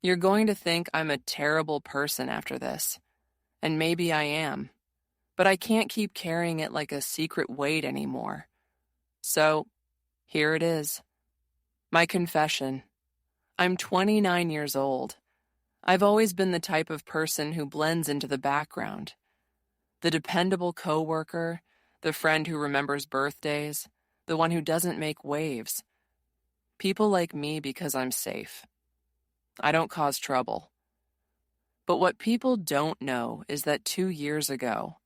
You're going to think I'm a terrible person after this, and maybe I am, but I can't keep carrying it like a secret weight anymore. So, here it is. My confession. I'm 29 years old. I've always been the type of person who blends into the background. The dependable coworker, the friend who remembers birthdays, the one who doesn't make waves. People like me because I'm safe. I don't cause trouble. But what people don't know is that 2 years ago,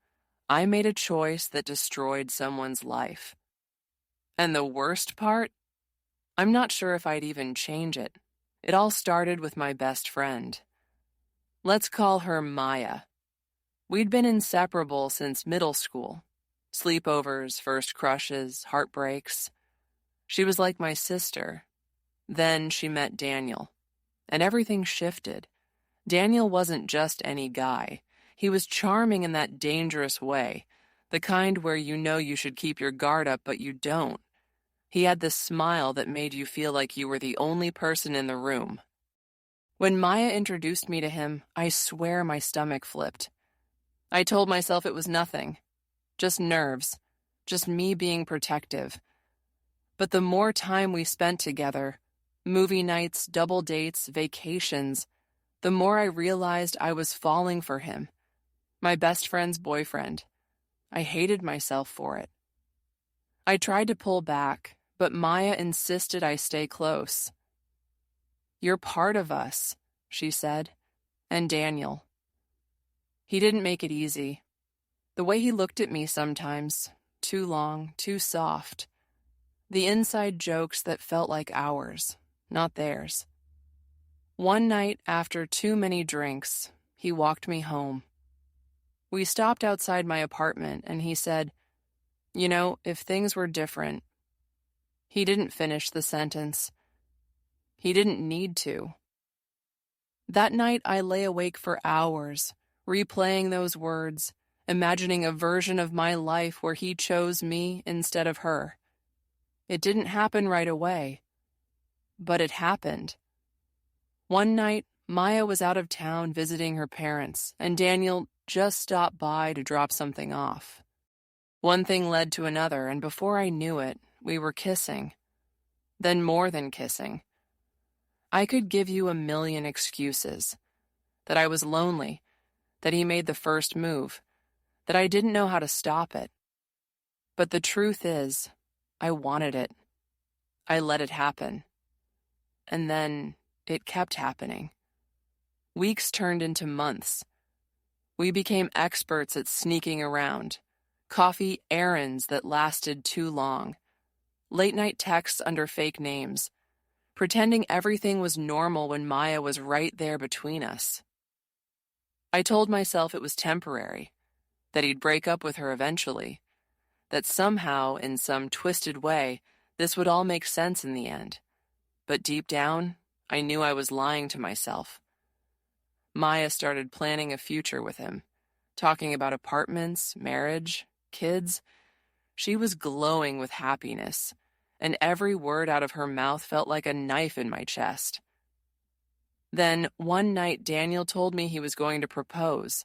I made a choice that destroyed someone's life. And the worst part? I'm not sure if I'd even change it. It all started with my best friend. Let's call her Maya. We'd been inseparable since middle school. Sleepovers, first crushes, heartbreaks. She was like my sister. Then she met Daniel, and everything shifted. Daniel wasn't just any guy. He was charming in that dangerous way, the kind where you know you should keep your guard up, but you don't. He had this smile that made you feel like you were the only person in the room. When Maya introduced me to him, I swear my stomach flipped. I told myself it was nothing, just nerves, just me being protective. But the more time we spent together, movie nights, double dates, vacations, the more I realized I was falling for him, my best friend's boyfriend. I hated myself for it. I tried to pull back, but Maya insisted I stay close. You're part of us, she said, and Daniel. He didn't make it easy. The way he looked at me sometimes, too long, too soft. The inside jokes that felt like ours, not theirs. One night after too many drinks, he walked me home. We stopped outside my apartment and he said, "You know, if things were different." He didn't finish the sentence. He didn't need to. That night I lay awake for hours, replaying those words, imagining a version of my life where he chose me instead of her. It didn't happen right away, but it happened. One night, Maya was out of town visiting her parents, and Daniel just stopped by to drop something off. One thing led to another, and before I knew it, we were kissing. Then more than kissing. I could give you a million excuses. That I was lonely, that he made the first move, that I didn't know how to stop it. But the truth is, I wanted it. I let it happen. And then it kept happening. Weeks turned into months. We became experts at sneaking around, coffee errands that lasted too long, late-night texts under fake names, pretending everything was normal when Maya was right there between us. I told myself it was temporary, that he'd break up with her eventually, that somehow, in some twisted way, this would all make sense in the end. But deep down, I knew I was lying to myself. Maya started planning a future with him, talking about apartments, marriage, kids. She was glowing with happiness, and every word out of her mouth felt like a knife in my chest. Then, one night, Daniel told me he was going to propose.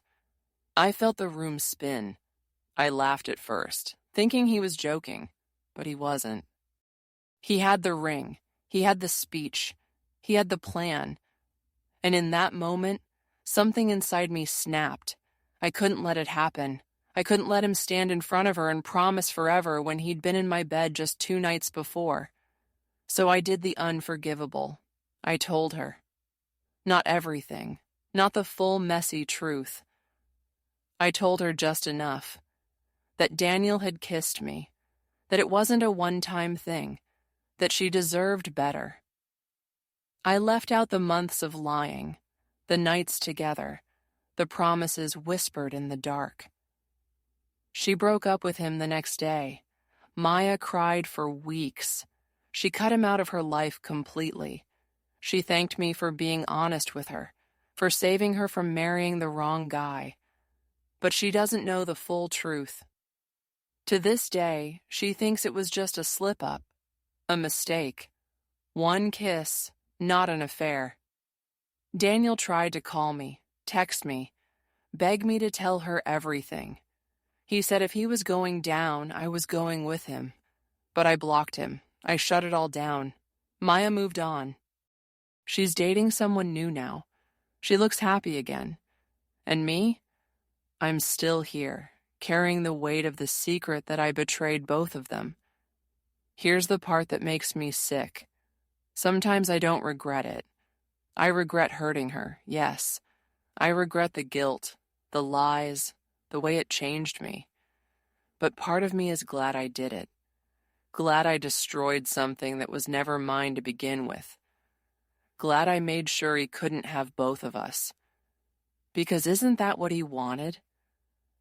I felt the room spin. I laughed at first, thinking he was joking, but he wasn't. He had the ring, he had the speech, he had the plan. And in that moment, something inside me snapped. I couldn't let it happen. I couldn't let him stand in front of her and promise forever when he'd been in my bed just 2 nights before. So I did the unforgivable. I told her. Not everything, not the full messy truth. I told her just enough. That Daniel had kissed me. That it wasn't a one-time thing. That she deserved better. I left out the months of lying, the nights together, the promises whispered in the dark. She broke up with him the next day. Maya cried for weeks. She cut him out of her life completely. She thanked me for being honest with her, for saving her from marrying the wrong guy. But she doesn't know the full truth. To this day, she thinks it was just a slip-up, a mistake. One kiss, not an affair. Daniel tried to call me, text me, beg me to tell her everything. He said if he was going down, I was going with him. But I blocked him. I shut it all down. Maya moved on. She's dating someone new now. She looks happy again. And me? I'm still here, carrying the weight of the secret that I betrayed both of them. Here's the part that makes me sick. Sometimes I don't regret it. I regret hurting her, yes. I regret the guilt, the lies, the way it changed me. But part of me is glad I did it. Glad I destroyed something that was never mine to begin with. Glad I made sure he couldn't have both of us. Because isn't that what he wanted?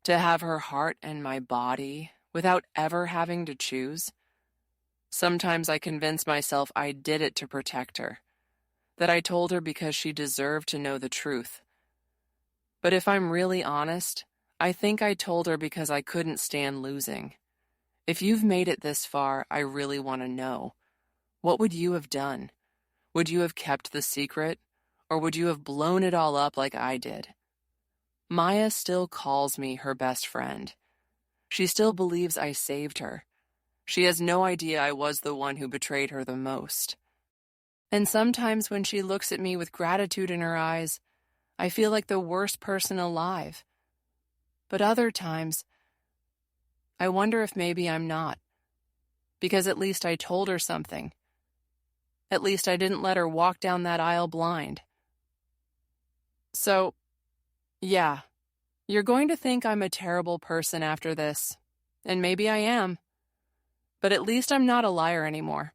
To have her heart and my body without ever having to choose? Sometimes I convince myself I did it to protect her, that I told her because she deserved to know the truth. But if I'm really honest, I think I told her because I couldn't stand losing. If you've made it this far, I really want to know. What would you have done? Would you have kept the secret, or would you have blown it all up like I did? Maya still calls me her best friend. She still believes I saved her. She has no idea I was the one who betrayed her the most. And sometimes when she looks at me with gratitude in her eyes, I feel like the worst person alive. But other times, I wonder if maybe I'm not. Because at least I told her something. At least I didn't let her walk down that aisle blind. So, yeah, you're going to think I'm a terrible person after this. And maybe I am. But at least I'm not a liar anymore.